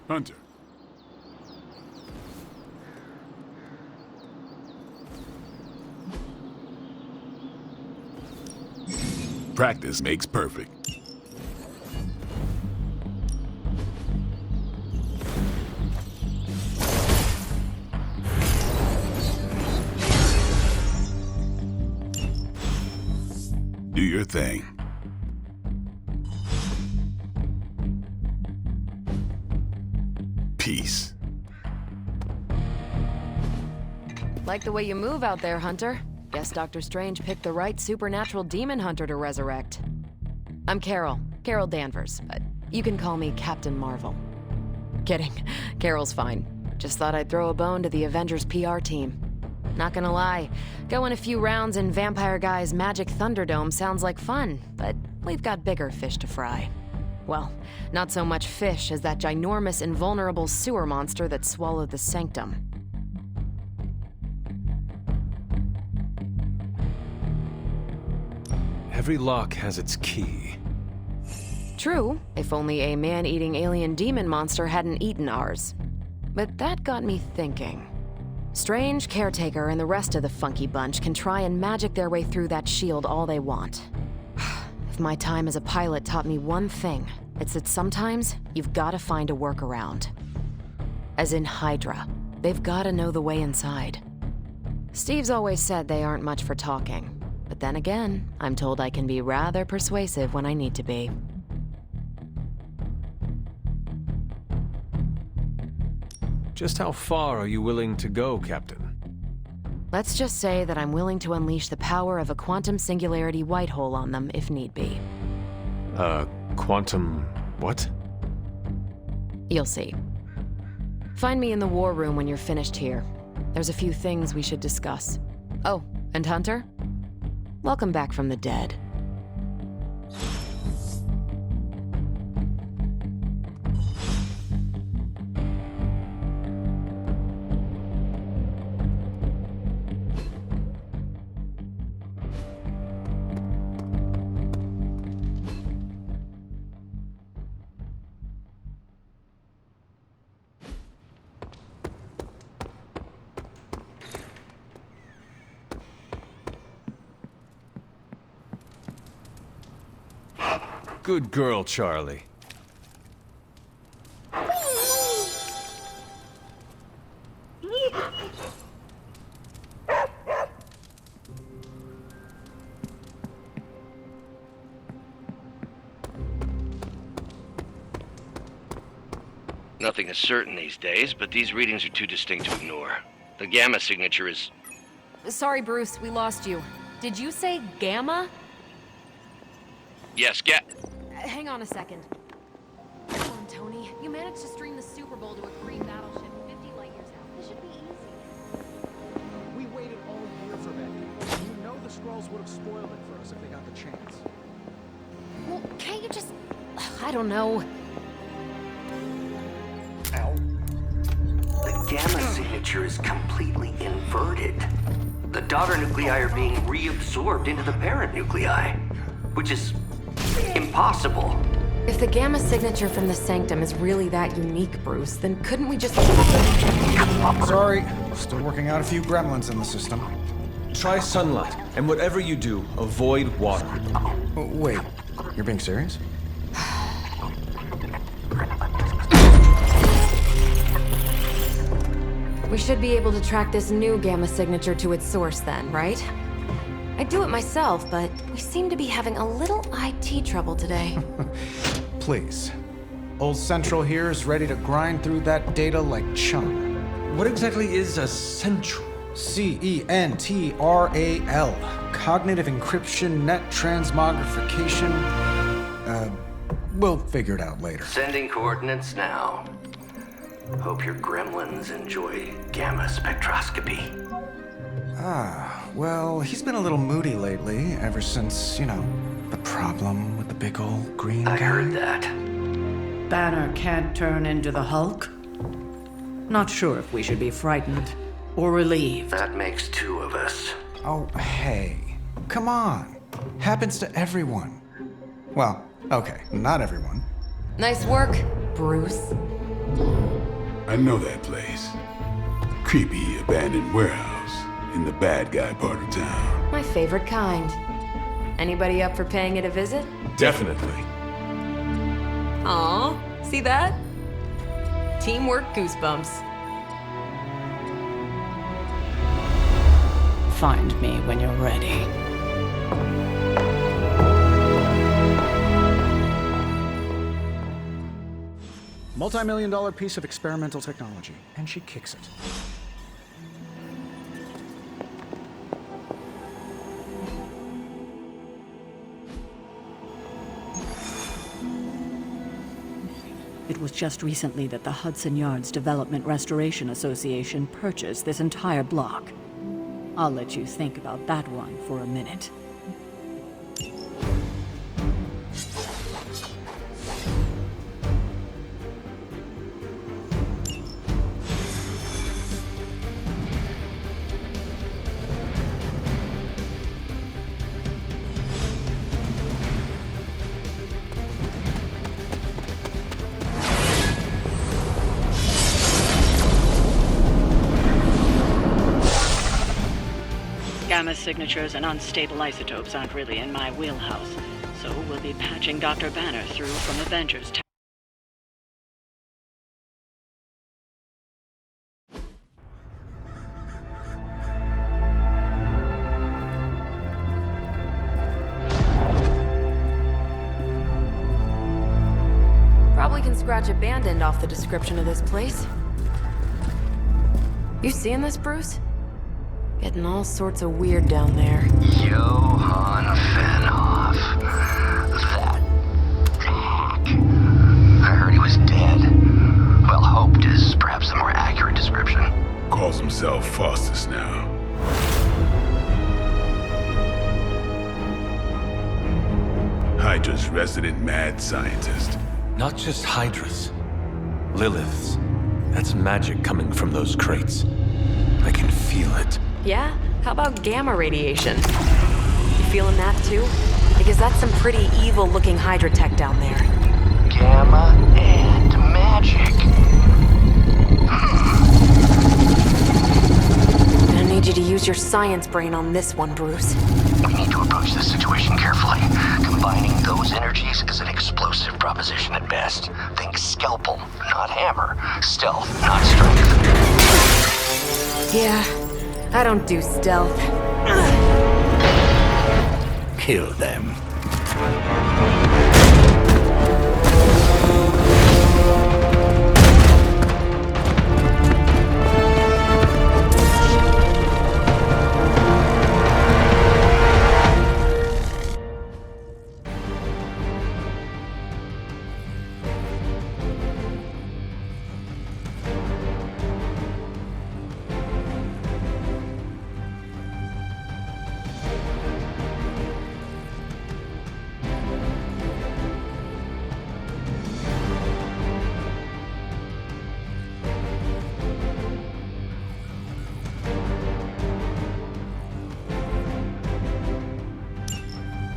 Hunter. Practice makes perfect. Do your thing. Peace. Like the way you move out there, Hunter. Guess Dr. Strange picked the right supernatural demon hunter to resurrect. I'm Carol Danvers, but you can call me Captain Marvel. Kidding, Carol's fine. Just thought I'd throw a bone to the Avengers PR team. Not gonna lie, going a few rounds in Vampire Guy's Magic Thunderdome sounds like fun, but we've got bigger fish to fry. Well, not so much fish as that ginormous invulnerable sewer monster that swallowed the Sanctum. Every lock has its key. True, if only a man-eating alien demon monster hadn't eaten ours. But that got me thinking. Strange, Caretaker, and the rest of the funky bunch can try and magic their way through that shield all they want. If my time as a pilot taught me one thing, it's that sometimes you've gotta find a workaround. As in Hydra, they've gotta know the way inside. Steve's always said they aren't much for talking. But then again, I'm told I can be rather persuasive when I need to be. Just how far are you willing to go, Captain? Let's just say that I'm willing to unleash the power of a quantum singularity white hole on them if need be. Quantum... what? You'll see. Find me in the war room when you're finished here. There's a few things we should discuss. Oh, and Hunter? Welcome back from the dead. Good girl, Charlie. Nothing is certain these days, but these readings are too distinct to ignore. The gamma signature is... Sorry, Bruce, we lost you. Did you say Gamma? Yes, Hang on a second. Come on, Tony. You managed to stream the Super Bowl to a green battleship 50 light years out. This should be easy. We waited all year for that. You know the Skrulls would have spoiled it for us if they got the chance. Well, can't you just... I don't know. Ow. The gamma signature is completely inverted. The daughter nuclei are being reabsorbed into the parent nuclei, which is impossible. If the gamma signature from the Sanctum is really that unique, Bruce, then couldn't we just... Sorry, still working out a few gremlins in the system. Try sunlight, and whatever you do, avoid water. Oh, wait, you're being serious? We should be able to track this new gamma signature to its source then, right? I'd do it myself, but we seem to be having a little IT trouble today. Please. Old Central here is ready to grind through that data like chum. What exactly is a central? CENTRAL. Cognitive encryption, net transmogrification. We'll figure it out later. Sending coordinates now. Hope your gremlins enjoy gamma spectroscopy. Well, he's been a little moody lately, ever since, you know, the problem with the big old green I guy. heard that. Banner can't turn into the Hulk? Not sure if we should be frightened or relieved. That makes two of us. Oh, hey. Come on. Happens to everyone. Well, okay, not everyone. Nice work, Bruce. I know that place. Creepy abandoned warehouse in the bad guy part of town. My favorite kind. Anybody up for paying it a visit? Definitely. Aw, see that? Teamwork goosebumps. Find me when you're ready. Multi-million-dollar piece of experimental technology, and she kicks it. It was just recently that the Hudson Yards Development Restoration Association purchased this entire block. I'll let you think about that one for a minute. Gamma signatures and unstable isotopes aren't really in my wheelhouse, so we'll be patching Dr. Banner through from Avengers Tower. Probably can scratch abandoned off the description of this place. You seeing this, Bruce? Getting all sorts of weird down there. Johann Fenhoff. That hack. I heard he was dead. Well, hoped is perhaps the more accurate description. Calls himself Faustus now. Hydra's resident mad scientist. Not just Hydras. Liliths. That's magic coming from those crates. I can feel it. Yeah? How about gamma radiation? You feeling that too? Because that's some pretty evil-looking Hydra tech down there. Gamma and magic. I need you to use your science brain on this one, Bruce. We need to approach this situation carefully. Combining those energies is an explosive proposition at best. Think scalpel, not hammer. Stealth, not strength. Yeah, I don't do stealth. Kill them.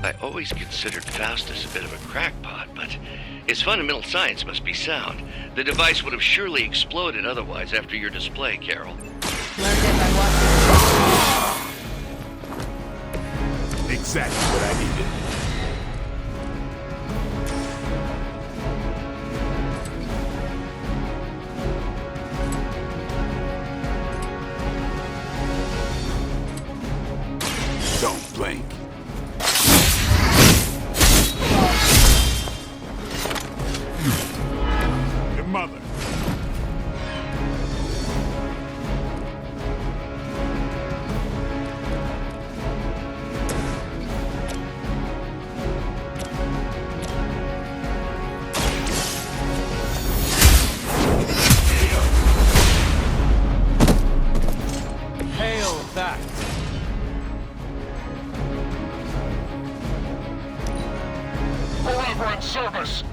I always considered Faustus a bit of a crackpot, but his fundamental science must be sound. The device would have surely exploded otherwise after your display, Carol. Learned it by watching. Exactly what I needed. Don't blink. Your mother. Hail that! Forever in service.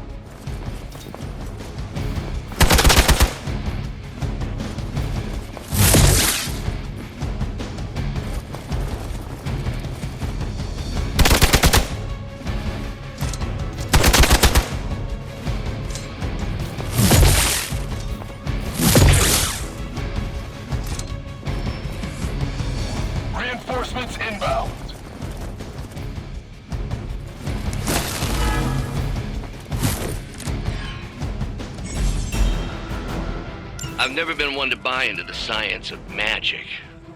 I've never been one to buy into the science of magic,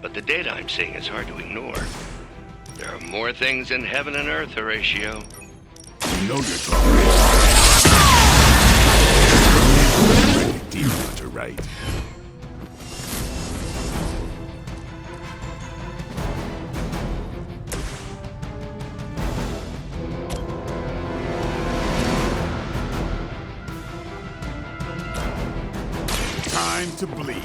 but the data I'm seeing is hard to ignore. There are more things in heaven and earth, Horatio. You know you're talking. Demon Hunter, right? Time to bleed.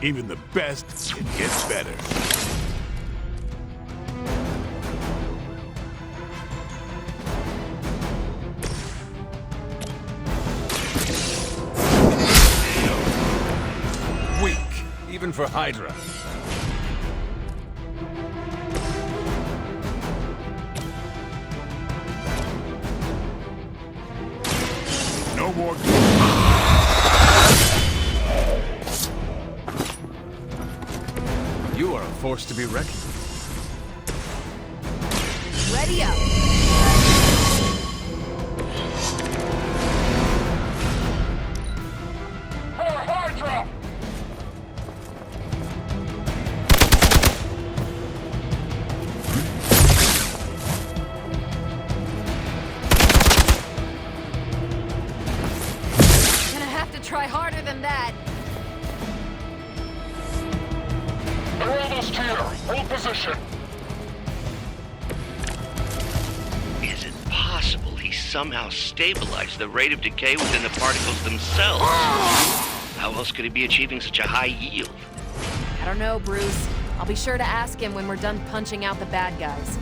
Even the best, it gets better. Weak, even for Hydra. No more. You are a force to be reckoned with. Ready up. Gonna have to try harder than that. They're almost here. Hold position. Is it possible he somehow stabilized the rate of decay within the particles themselves? How else could he be achieving such a high yield? I don't know, Bruce. I'll be sure to ask him when we're done punching out the bad guys.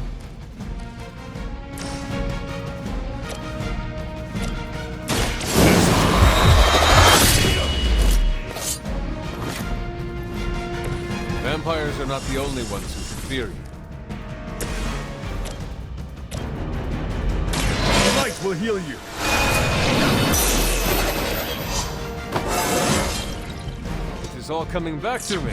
Vampires are not the only ones who can fear you. The light will heal you. It is all coming back to me.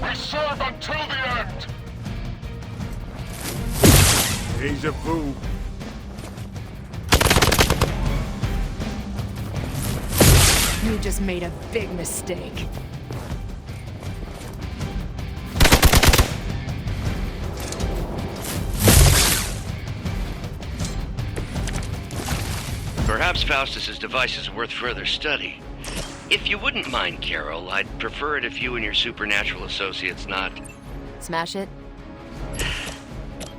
We serve until the end. Deja vu. You just made a big mistake. Perhaps Faustus's device is worth further study. If you wouldn't mind, Carol, I'd prefer it if you and your supernatural associates not... Smash it?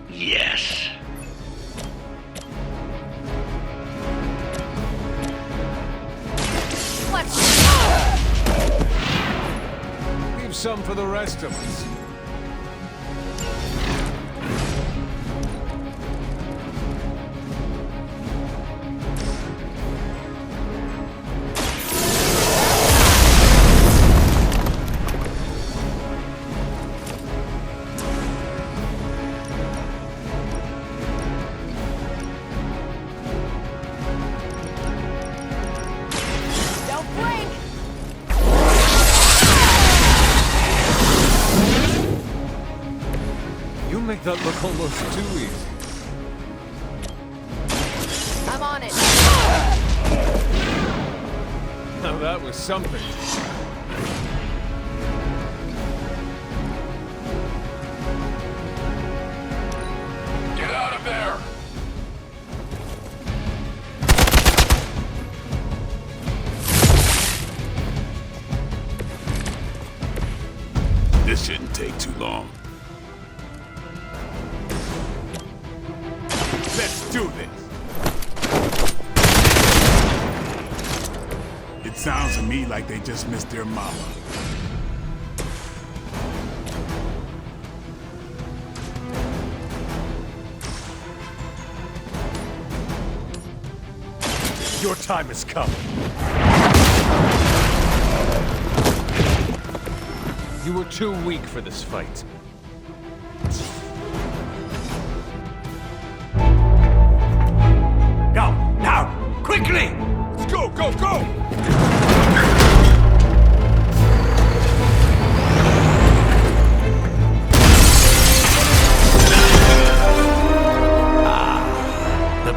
Yes. Let's... Leave some for the rest of us. Don't blink! You make that look almost too easy. I'm on it. Now that was something. Get out of there. This shouldn't take too long. Let's do this. It sounds to me like they just missed their mama. Your time has come. You were too weak for this fight. Go, now, quickly! Let's go!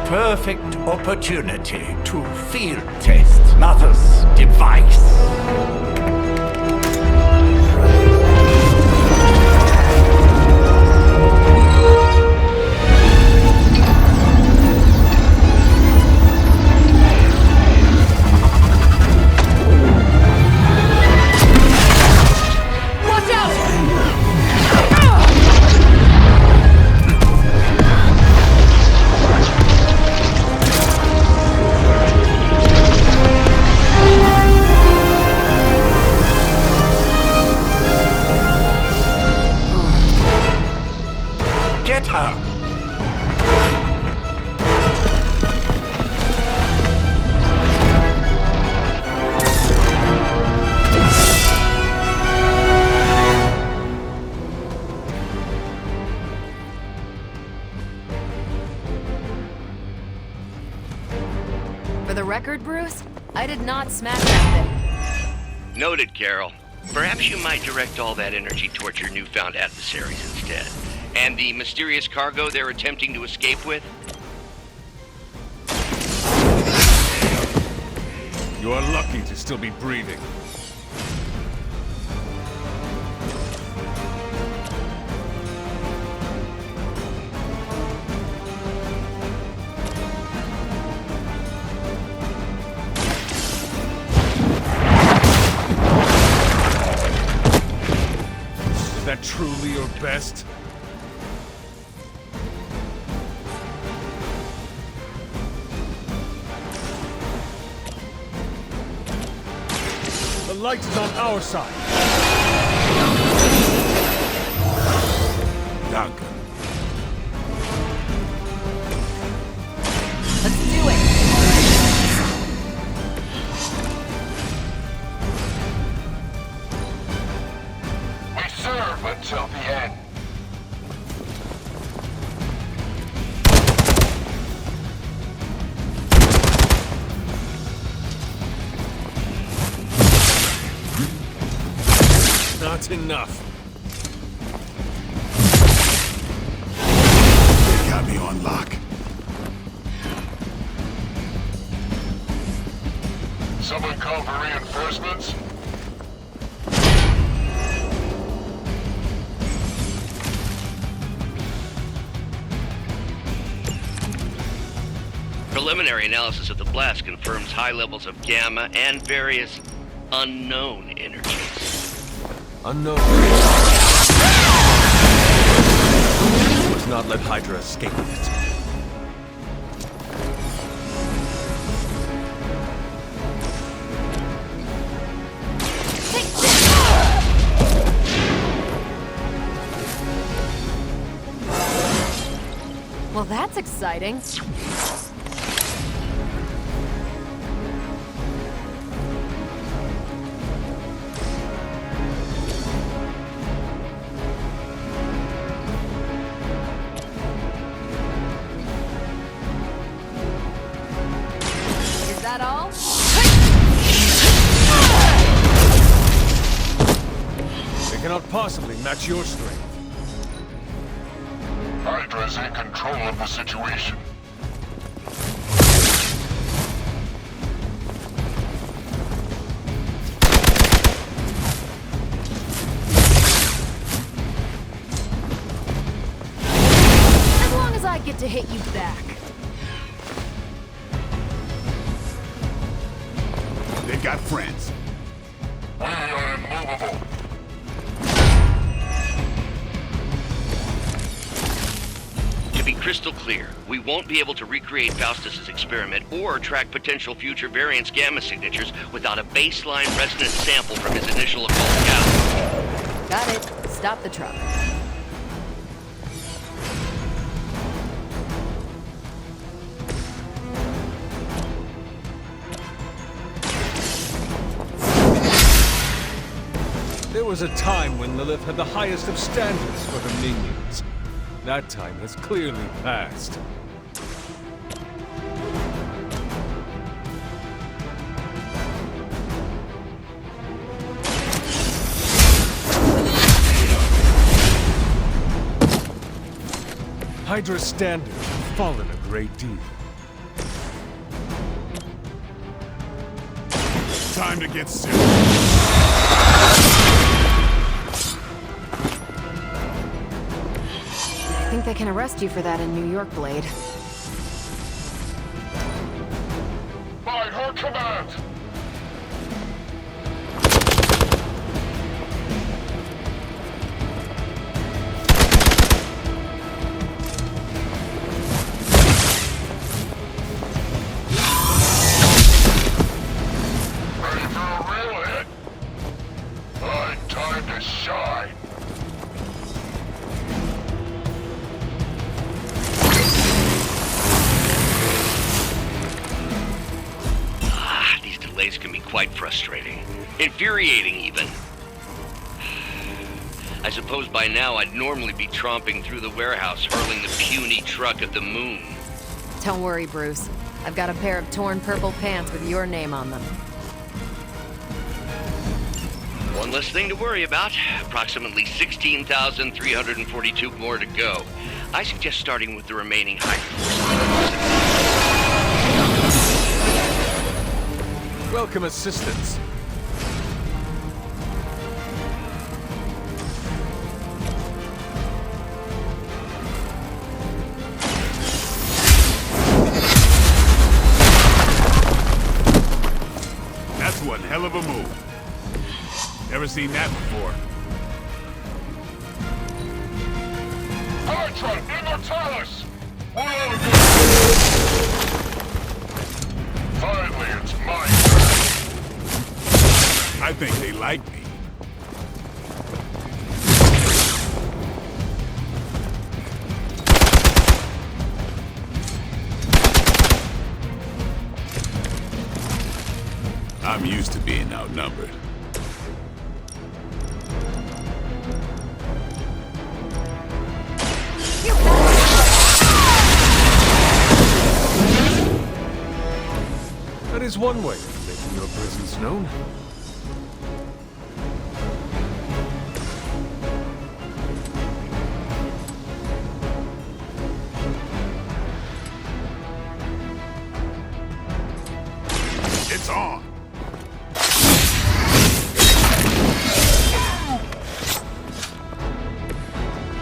perfect opportunity to field test Mother's device. Get her! For the record, Bruce, I did not smash that thing. Noted, Carol. Perhaps you might direct all that energy towards your newfound adversaries instead. And the mysterious cargo they're attempting to escape with? You are lucky to still be breathing. Is that truly your best? The light is on our side. Duncan. Let's do it! We serve until the end. Not enough. They got me on lock. Someone call for reinforcements? Preliminary analysis of the blast confirms high levels of gamma and various unknown energies. Unknown. Let's not let Hydra escape with it. Well, that's exciting. Is that all? They cannot possibly match your strength. Hydra's in control of the situation. As long as I get to hit you back. They got friends. We are immovable. To be crystal clear, we won't be able to recreate Faustus's experiment or track potential future variants' gamma signatures without a baseline resonance sample from his initial occult count. Got it. Stop the truck. There was a time when Lilith had the highest of standards for her minions. That time has clearly passed. Hydra's standards have fallen a great deal. time to get serious. I think they can arrest you for that in New York, Blade. By her command! Ready for a real hit? Alright, time to shine. These delays can be quite frustrating. Infuriating, even. I suppose by now I'd normally be tromping through the warehouse, hurling the puny truck at the moon. Don't worry, Bruce. I've got a pair of torn purple pants with your name on them. One less thing to worry about. Approximately 16,342 more to go. I suggest starting with the remaining high force. Welcome assistance. That's one hell of a move. Never seen that before. Hydra, Immortalis! We're all good! Finally, it's my turn! I think they like me. I'm used to being outnumbered. That is one way of making your presence known. It's on.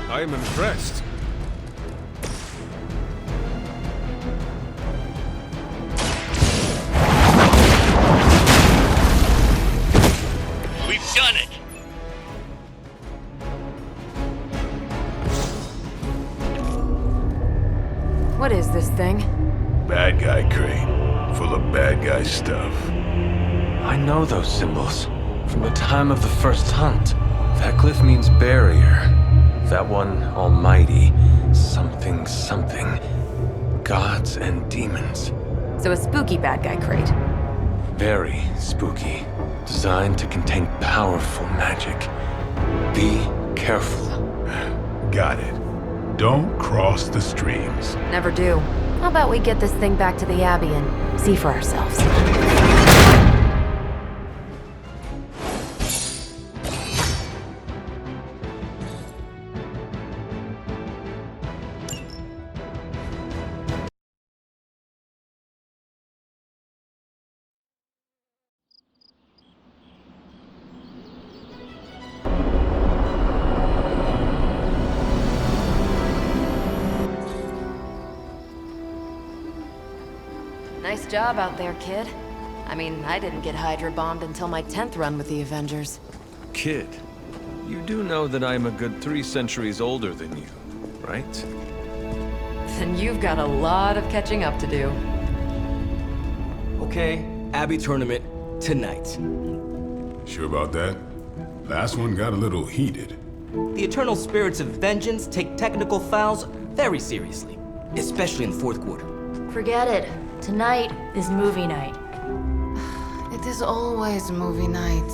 I am impressed. We've done it! What is this thing? Bad guy crate. Full of bad guy stuff. I know those symbols from the time of the first hunt. That glyph means barrier. That one, almighty. Something, something. Gods and demons. So a spooky bad guy crate. Very spooky. Designed to contain powerful magic. Be careful. Got it. Don't cross the streams. Never do. How about we get this thing back to the Abbey and see for ourselves? Nice job out there, kid. I mean, I didn't get Hydra bombed until my 10th run with the Avengers. Kid, you do know that I'm a good 3 centuries older than you, right? Then you've got a lot of catching up to do. Okay, Abbey tournament tonight. Sure about that? Last one got a little heated. The Eternal Spirits of Vengeance take technical fouls very seriously, especially in the fourth quarter. Forget it. Tonight is movie night. It is always movie night.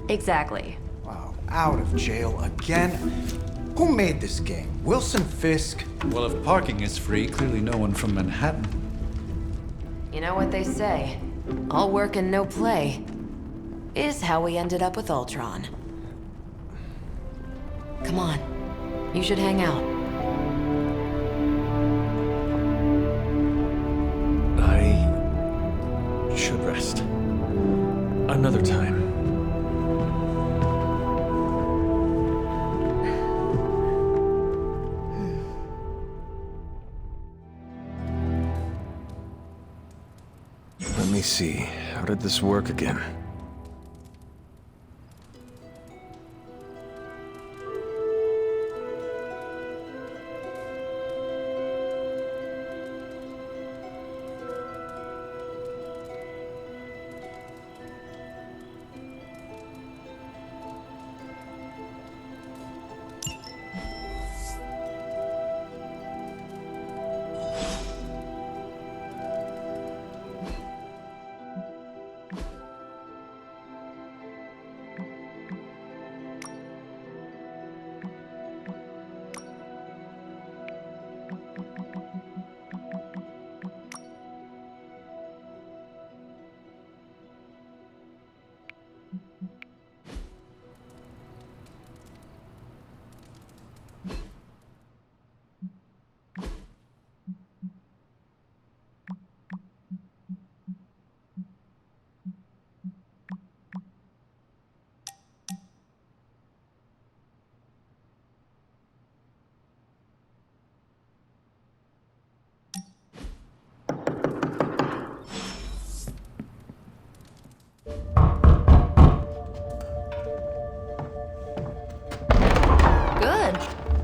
Exactly. Wow, out of jail again? Who made this game? Wilson Fisk? Well, if parking is free, clearly no one from Manhattan. You know what they say? All work and no play is how we ended up with Ultron. Come on. You should hang out. I should rest. Another time. Let me see. How did this work again?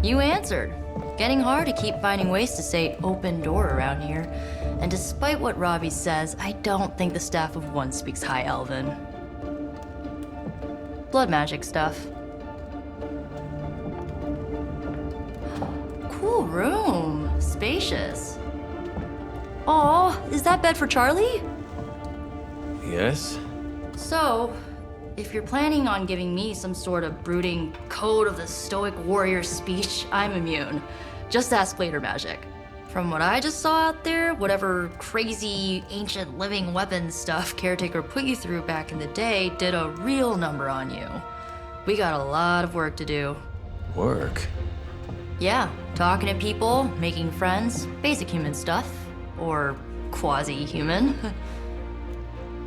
You answered. Getting hard to keep finding ways to say open door around here. And despite what Robbie says, I don't think the staff of one speaks High Elven. Blood magic stuff. Cool room. Spacious. Aw, is that bed for Charlie? Yes? So, if you're planning on giving me some sort of brooding code of the stoic warrior speech, I'm immune. Just ask later, Magic. From what I just saw out there, whatever crazy ancient living weapons stuff Caretaker put you through back in the day did a real number on you. We got a lot of work to do. Work? Yeah, talking to people, making friends, basic human stuff. Or quasi-human.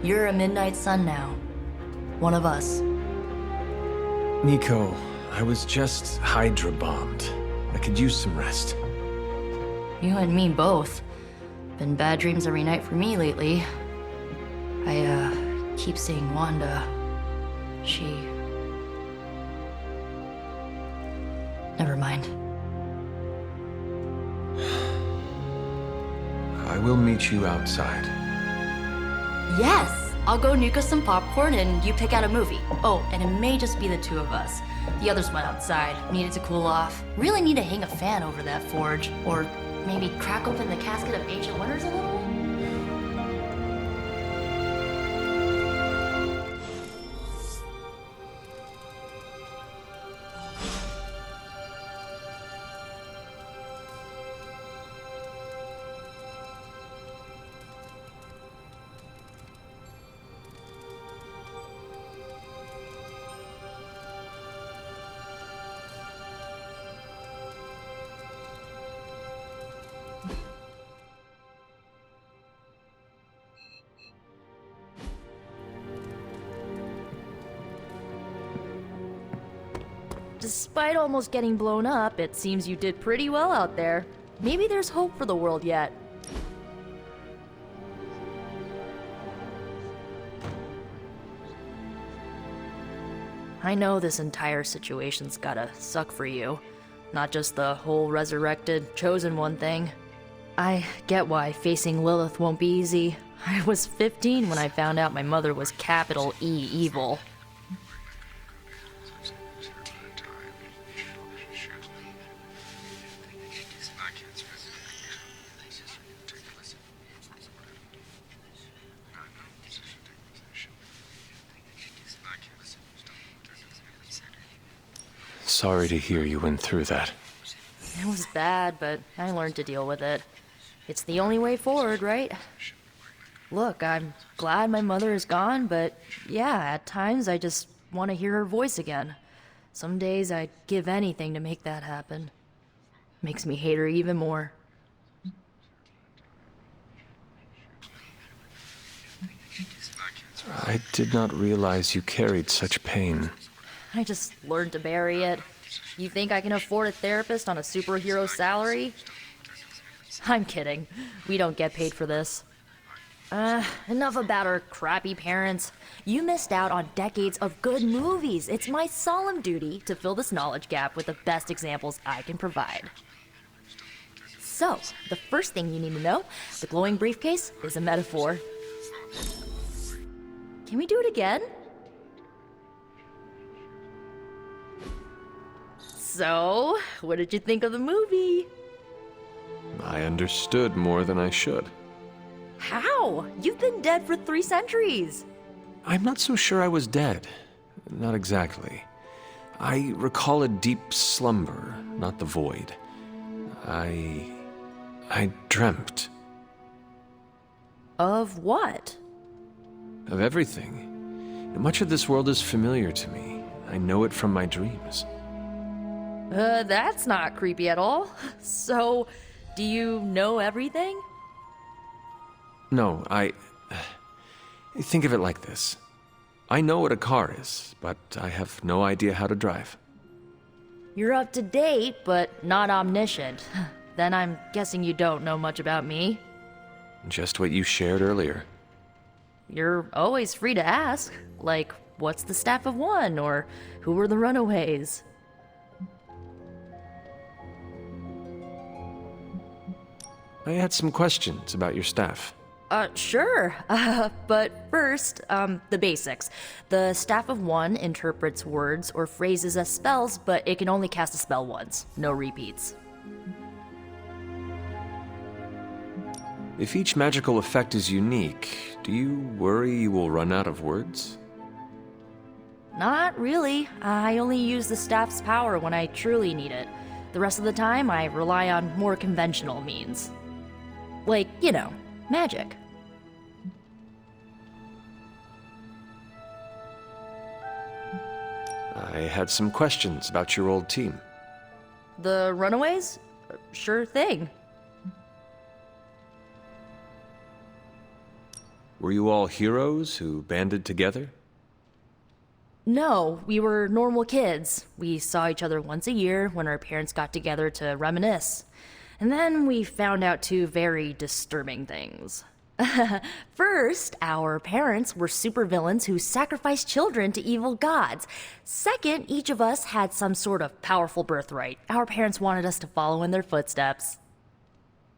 You're a Midnight Sun now. One of us. Nico, I was just Hydra bombed. I could use some rest. You and me both. Been bad dreams every night for me lately. I keep seeing Wanda. She... Never mind. I will meet you outside. Yes! I'll go nuke us some popcorn and you pick out a movie. Oh, and it may just be the two of us. The others went outside, needed to cool off. Really need to hang a fan over that forge. Or maybe crack open the casket of Ancient Wonders a little? Despite almost getting blown up, it seems you did pretty well out there. Maybe there's hope for the world yet. I know this entire situation's gotta suck for you. Not just the whole resurrected, chosen one thing. I get why facing Lilith won't be easy. I was 15 when I found out my mother was capital E evil. Sorry to hear you went through that. It was bad, but I learned to deal with it. It's the only way forward, right? Look, I'm glad my mother is gone, but yeah, at times I just want to hear her voice again. Some days I'd give anything to make that happen. Makes me hate her even more. I did not realize you carried such pain. I just learned to bury it. You think I can afford a therapist on a superhero salary? I'm kidding. We don't get paid for this. Enough about our crappy parents. You missed out on decades of good movies. It's my solemn duty to fill this knowledge gap with the best examples I can provide. So, the first thing you need to know, the glowing briefcase is a metaphor. Can we do it again? So, what did you think of the movie? I understood more than I should. How? You've been dead for 3 centuries. I'm not so sure I was dead. Not exactly. I recall a deep slumber, not the void. I dreamt. Of what? Of everything. Much of this world is familiar to me. I know it from my dreams. That's not creepy at all. So, do you know everything? No, think of it like this. I know what a car is, but I have no idea how to drive. You're up to date, but not omniscient. Then I'm guessing you don't know much about me. Just what you shared earlier. You're always free to ask. Like, what's the Staff of One? Or who were the Runaways? I had some questions about your staff. Sure. But first, the basics. The Staff of One interprets words or phrases as spells, but it can only cast a spell once. No repeats. If each magical effect is unique, do you worry you will run out of words? Not really. I only use the staff's power when I truly need it. The rest of the time, I rely on more conventional means. Like, you know, magic. I had some questions about your old team. The Runaways? Sure thing. Were you all heroes who banded together? No, we were normal kids. We saw each other once a year when our parents got together to reminisce. And then we found out 2 very disturbing things. First, our parents were supervillains who sacrificed children to evil gods. Second, each of us had some sort of powerful birthright. Our parents wanted us to follow in their footsteps.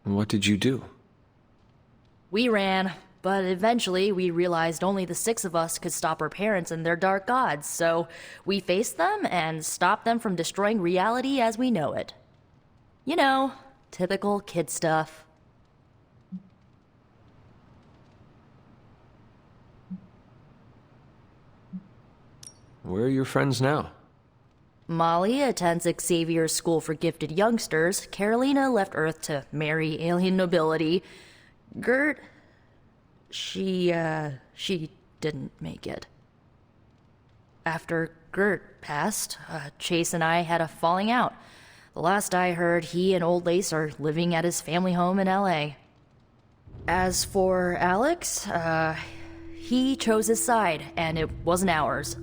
What did you do? We ran, but eventually we realized only the 6 of us could stop our parents and their dark gods, so we faced them and stopped them from destroying reality as we know it. You know, typical kid stuff. Where are your friends now? Molly attends Xavier's School for Gifted Youngsters. Carolina left Earth to marry alien nobility. Gert... She didn't make it. After Gert passed, Chase and I had a falling out. The last I heard, he and Old Lace are living at his family home in LA. As for Alex, he chose his side, and it wasn't ours.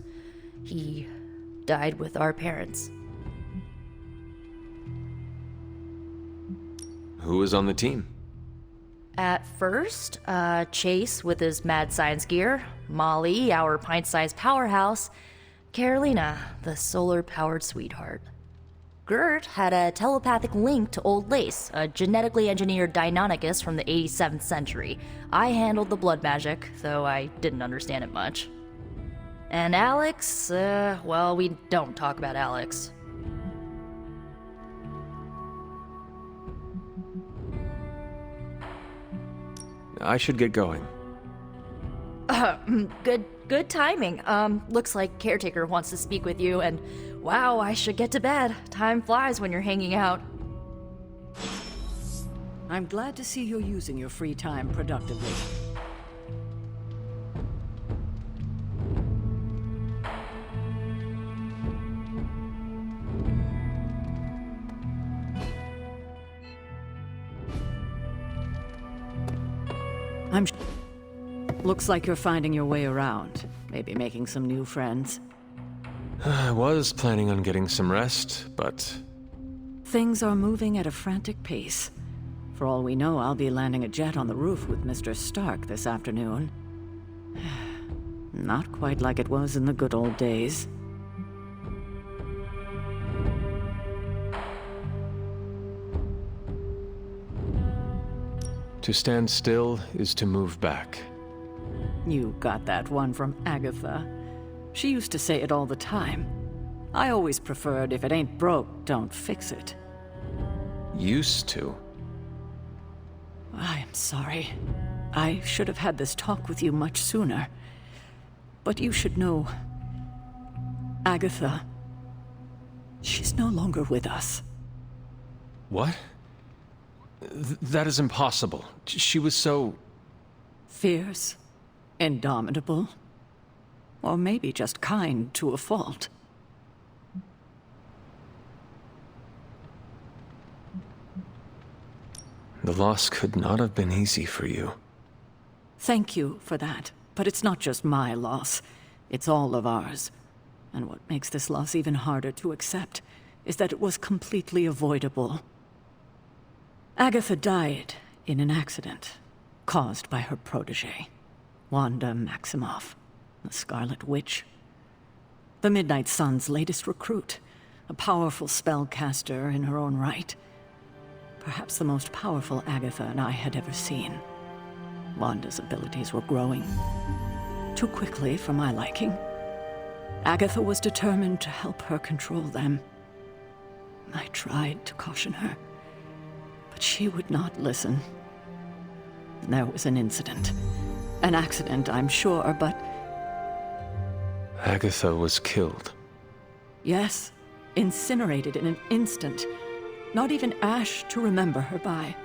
He died with our parents. Who was on the team? At first, Chase with his mad science gear, Molly, our pint-sized powerhouse, Carolina, the solar-powered sweetheart. Gert had a telepathic link to Old Lace, a genetically engineered Deinonychus from the 87th century. I handled the blood magic, though I didn't understand it much. And Alex, well, we don't talk about Alex. I should get going. Good timing. Looks like Caretaker wants to speak with you, and wow, I should get to bed. Time flies when you're hanging out. I'm glad to see you're using your free time productively. Looks like you're finding your way around. Maybe making some new friends. I was planning on getting some rest, but... Things are moving at a frantic pace. For all we know, I'll be landing a jet on the roof with Mr. Stark this afternoon. Not quite like it was in the good old days. To stand still is to move back. You got that one from Agatha. She used to say it all the time. I always preferred, if it ain't broke, don't fix it. Used to? I am sorry. I should have had this talk with you much sooner. But you should know... Agatha... She's no longer with us. What? That is impossible. She was so... Fierce. Indomitable. Or maybe just kind to a fault. The loss could not have been easy for you. Thank you for that. But it's not just my loss. It's all of ours. And what makes this loss even harder to accept is that it was completely avoidable. Agatha died in an accident caused by her protege, Wanda Maximoff, the Scarlet Witch. The Midnight Sun's latest recruit, a powerful spellcaster in her own right. Perhaps the most powerful Agatha and I had ever seen. Wanda's abilities were growing. Too quickly for my liking. Agatha was determined to help her control them. I tried to caution her, but she would not listen. There was an incident. An accident, I'm sure, but... Agatha was killed. Yes, incinerated in an instant. Not even ash to remember her by.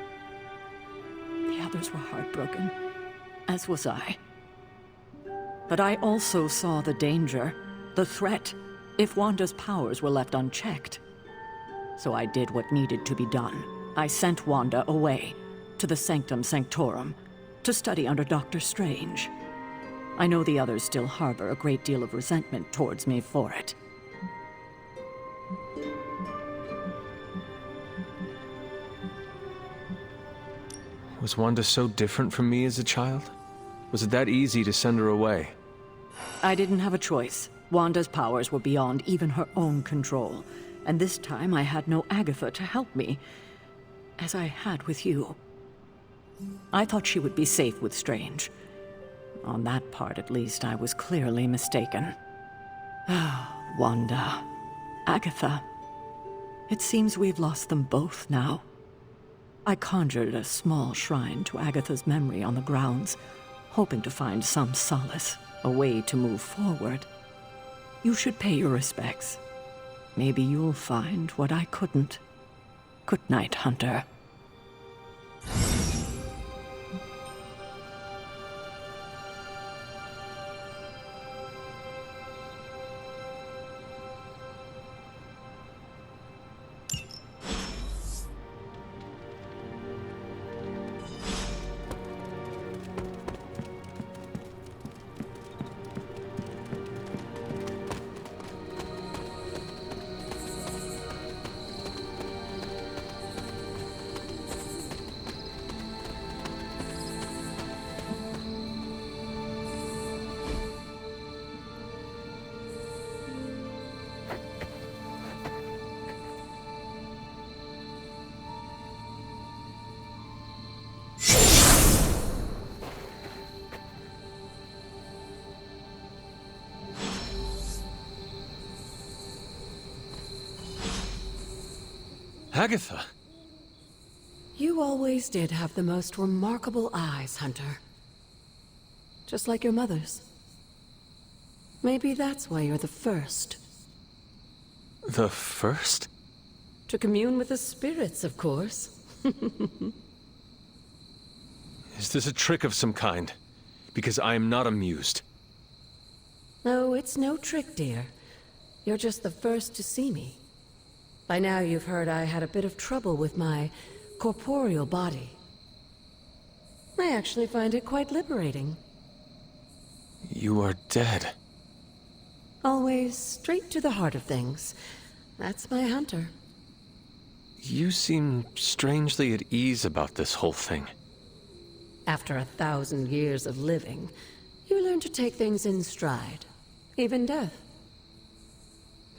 The others were heartbroken, as was I. But I also saw the danger, the threat, if Wanda's powers were left unchecked. So I did what needed to be done. I sent Wanda away, to the Sanctum Sanctorum, to study under Doctor Strange. I know the others still harbor a great deal of resentment towards me for it. Was Wanda so different from me as a child? Was it that easy to send her away? I didn't have a choice. Wanda's powers were beyond even her own control. And this time I had no Agatha to help me, as I had with you. I thought she would be safe with Strange. On that part, at least, I was clearly mistaken. Ah, Wanda. Agatha. It seems we've lost them both now. I conjured a small shrine to Agatha's memory on the grounds, hoping to find some solace, a way to move forward. You should pay your respects. Maybe you'll find what I couldn't. Good night, Hunter. Agatha! You always did have the most remarkable eyes, Hunter. Just like your mother's. Maybe that's why you're the first. The first? To commune with the spirits, of course. Is this a trick of some kind? Because I am not amused. No, it's no trick, dear. You're just the first to see me. By now you've heard I had a bit of trouble with my corporeal body. I actually find it quite liberating. You are dead. Always straight to the heart of things. That's my hunter. You seem strangely at ease about this whole thing. After 1,000 years of living, you learn to take things in stride. Even death.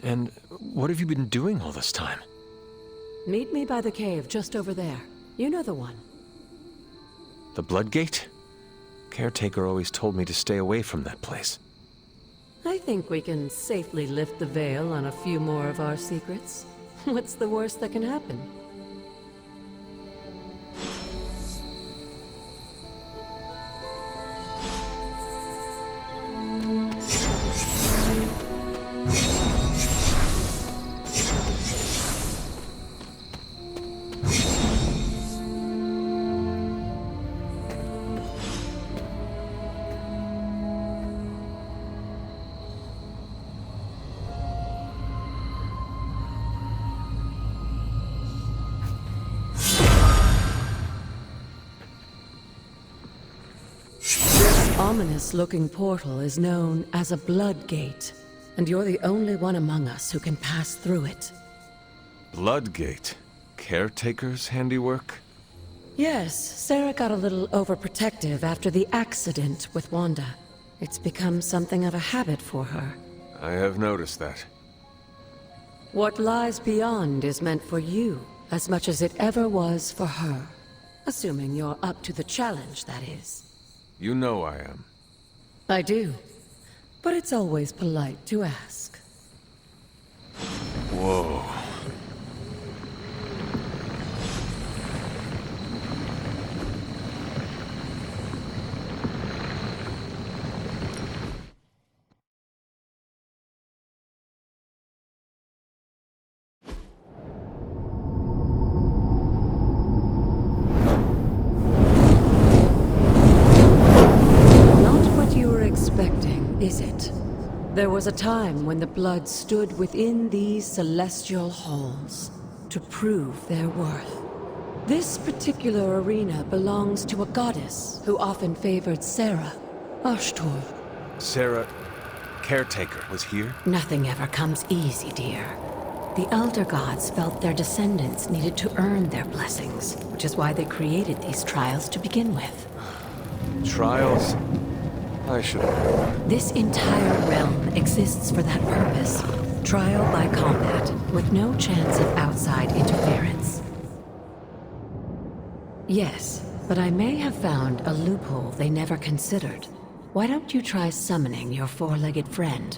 And what have you been doing all this time? Meet me by the cave just over there. You know the one. The Bloodgate? Caretaker always told me to stay away from that place. I think we can safely lift the veil on a few more of our secrets. What's the worst that can happen? Ominous-looking portal is known as a Bloodgate, and you're the only one among us who can pass through it. Bloodgate? Caretaker's handiwork? Yes, Sarah got a little overprotective after the accident with Wanda. It's become something of a habit for her. I have noticed that. What lies beyond is meant for you, as much as it ever was for her. Assuming you're up to the challenge, that is. You know I am. I do. But it's always polite to ask. Whoa. Is it? There was a time when the Blood stood within these celestial halls to prove their worth. This particular arena belongs to a goddess who often favored Sarah, Ashtor. Sarah, Caretaker, was here? Nothing ever comes easy, dear. The Elder Gods felt their descendants needed to earn their blessings, which is why they created these trials to begin with. Trials? I should have. This entire realm exists for that purpose. Trial by combat, with no chance of outside interference. Yes, but I may have found a loophole they never considered. Why don't you try summoning your four-legged friend?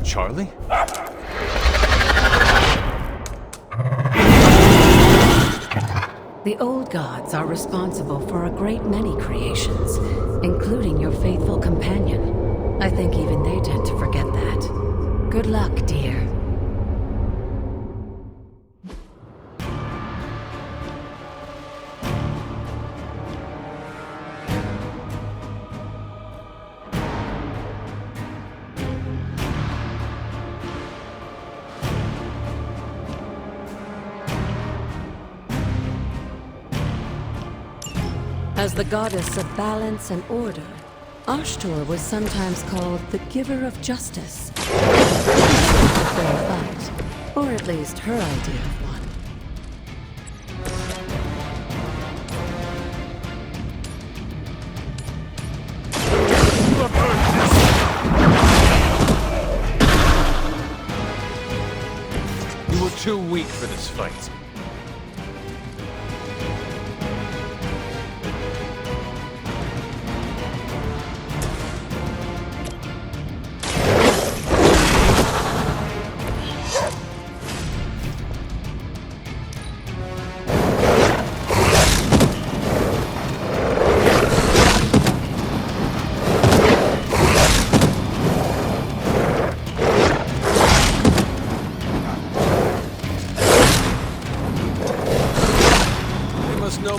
Charlie? The old gods are responsible for a great many creations, including your faithful companion. I think even they tend to forget that. Good luck, dear. As the goddess of balance and order, Ashtor was sometimes called the Giver of Justice. A fair fight, or at least her idea of one. You were too weak for this fight.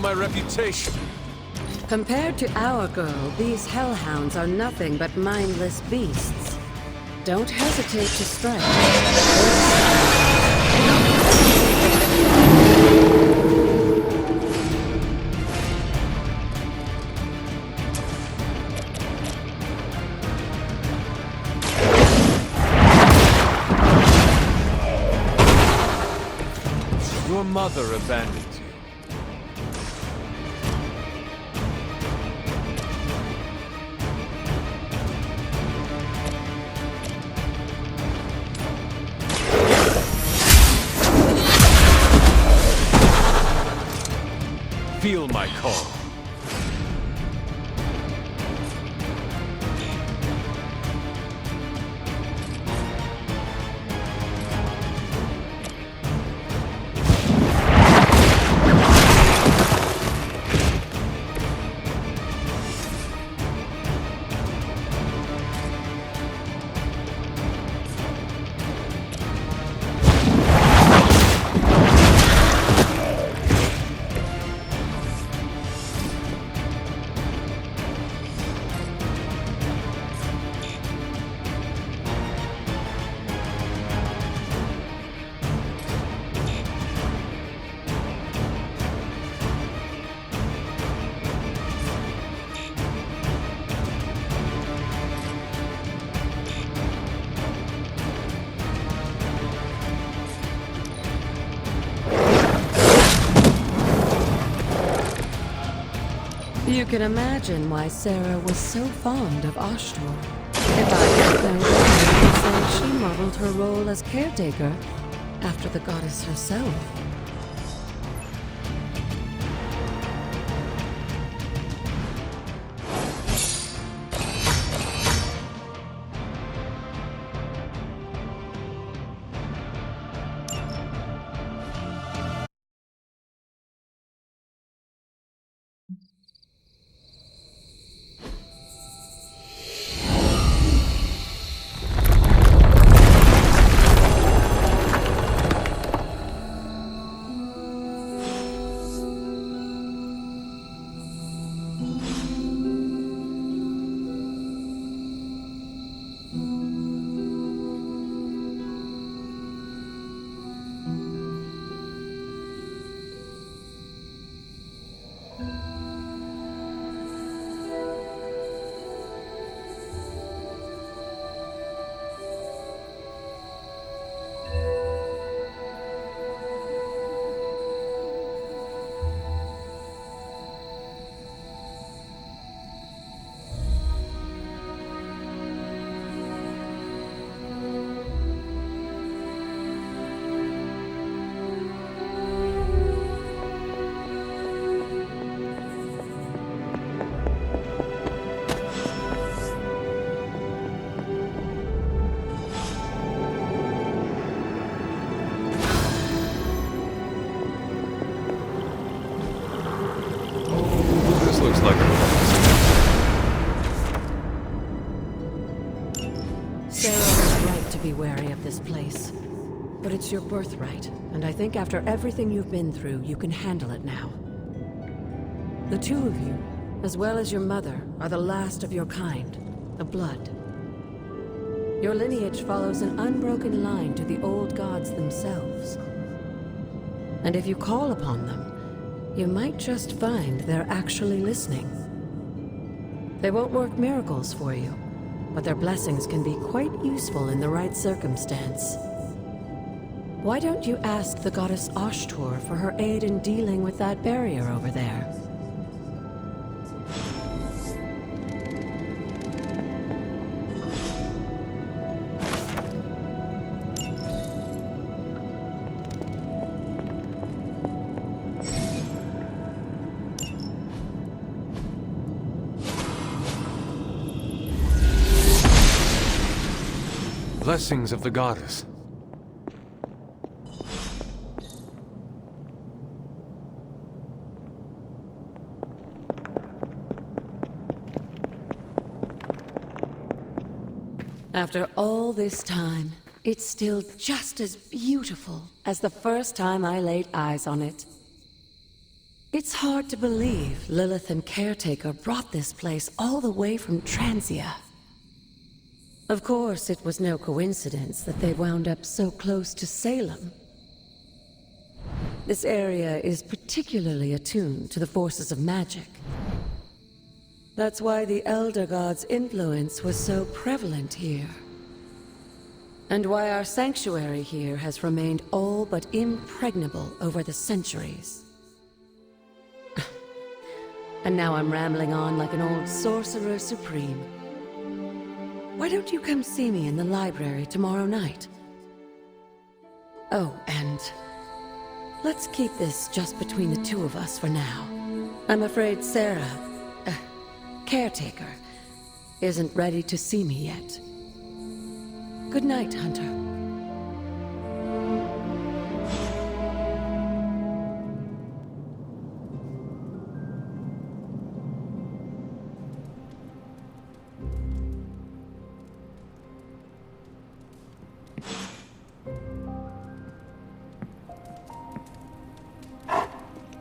My reputation. Compared to our girl, these hellhounds are nothing but mindless beasts. Don't hesitate to strike. Your mother abandoned you. Feel my call. You can imagine why Sarah was so fond of Ashtor. If I had known her, I would say she modeled her role as caretaker after the goddess herself. Be wary of this place. But it's your birthright, and I think after everything you've been through, you can handle it now. The two of you, as well as your mother, are the last of your kind, the Blood. Your lineage follows an unbroken line to the old gods themselves. And if you call upon them, you might just find they're actually listening. They won't work miracles for you, but their blessings can be quite useful in the right circumstance. Why don't you ask the goddess Ashtor for her aid in dealing with that barrier over there? Blessings of the goddess. After all this time, it's still just as beautiful as the first time I laid eyes on it. It's hard to believe Lilith and Caretaker brought this place all the way from Transia. Of course, it was no coincidence that they wound up so close to Salem. This area is particularly attuned to the forces of magic. That's why the Elder God's influence was so prevalent here. And why our sanctuary here has remained all but impregnable over the centuries. And now I'm rambling on like an old sorcerer supreme. Why don't you come see me in the library tomorrow night? Oh, and let's keep this just between the two of us for now. I'm afraid Sarah, caretaker, isn't ready to see me yet. Good night, Hunter.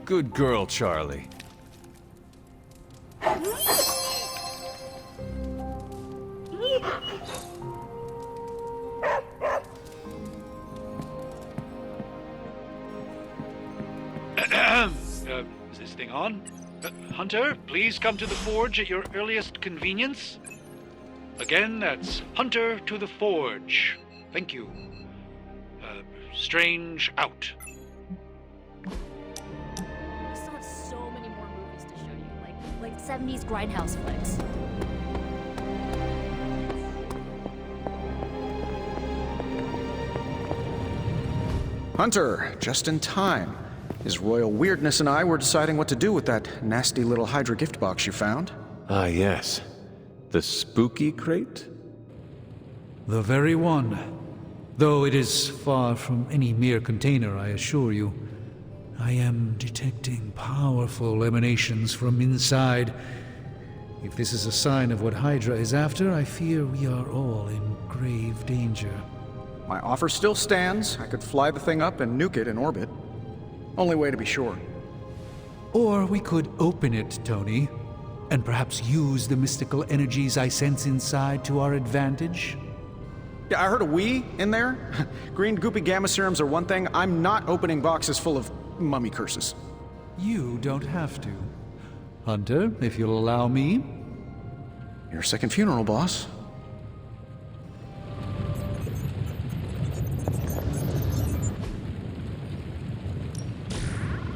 Good girl, Charlie. Is this thing on? Hunter, please come to the forge at your earliest convenience. Again, that's Hunter to the forge. Thank you. Strange out. I still have so many more movies to show you, like 70s grindhouse flicks. Hunter, just in time. His royal weirdness and I were deciding what to do with that nasty little Hydra gift box you found. Ah, yes. The spooky crate? The very one. Though it is far from any mere container, I assure you. I am detecting powerful emanations from inside. If this is a sign of what Hydra is after, I fear we are all in grave danger. My offer still stands. I could fly the thing up and nuke it in orbit. Only way to be sure. Or we could open it, Tony, and perhaps use the mystical energies I sense inside to our advantage. Yeah, I heard a "we" in there. Green goopy gamma serums are one thing. I'm not opening boxes full of mummy curses. You don't have to. Hunter, if you'll allow me. Your second funeral, boss.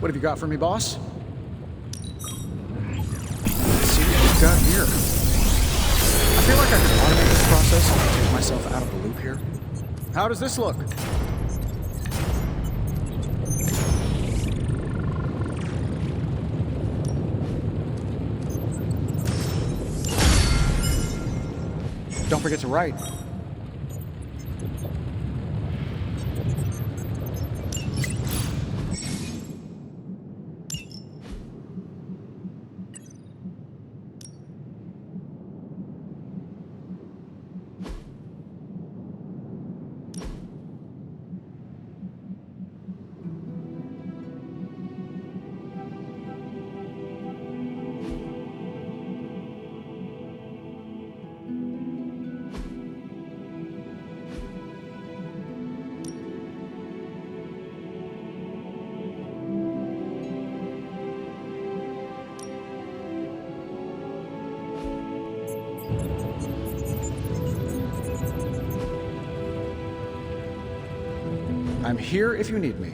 What have you got for me, boss? Let's see what we've got here. I feel like I could automate this process and take myself out of the loop here. How does this look? Don't forget to write. I'm here if you need me.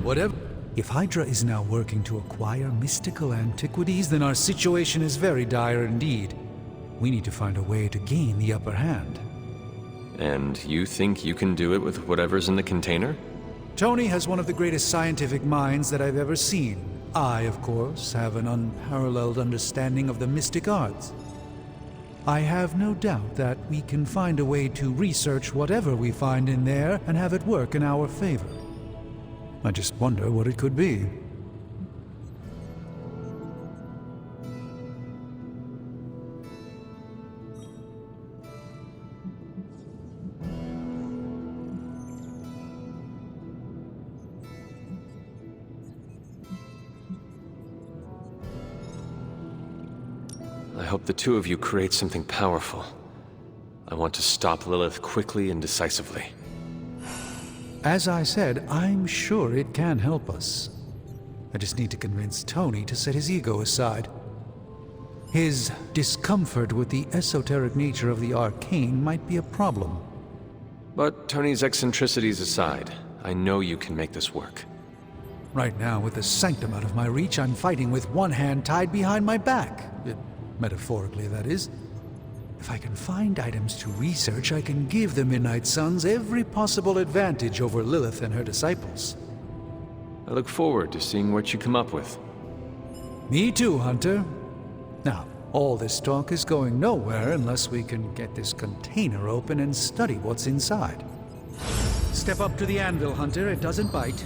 Whatever. If Hydra is now working to acquire mystical antiquities, then our situation is very dire indeed. We need to find a way to gain the upper hand. And you think you can do it with whatever's in the container? Tony has one of the greatest scientific minds that I've ever seen. I, of course, have an unparalleled understanding of the mystic arts. I have no doubt that we can find a way to research whatever we find in there and have it work in our favor. I just wonder what it could be. I hope the two of you create something powerful. I want to stop Lilith quickly and decisively. As I said, I'm sure it can help us. I just need to convince Tony to set his ego aside. His discomfort with the esoteric nature of the arcane might be a problem. But Tony's eccentricities aside, I know you can make this work. Right now, with the sanctum out of my reach, I'm fighting with one hand tied behind my back. Metaphorically, that is. If I can find items to research, I can give the Midnight Suns every possible advantage over Lilith and her disciples. I look forward to seeing what you come up with. Me too, Hunter. Now, all this talk is going nowhere unless we can get this container open and study what's inside. Step up to the anvil, Hunter. It doesn't bite.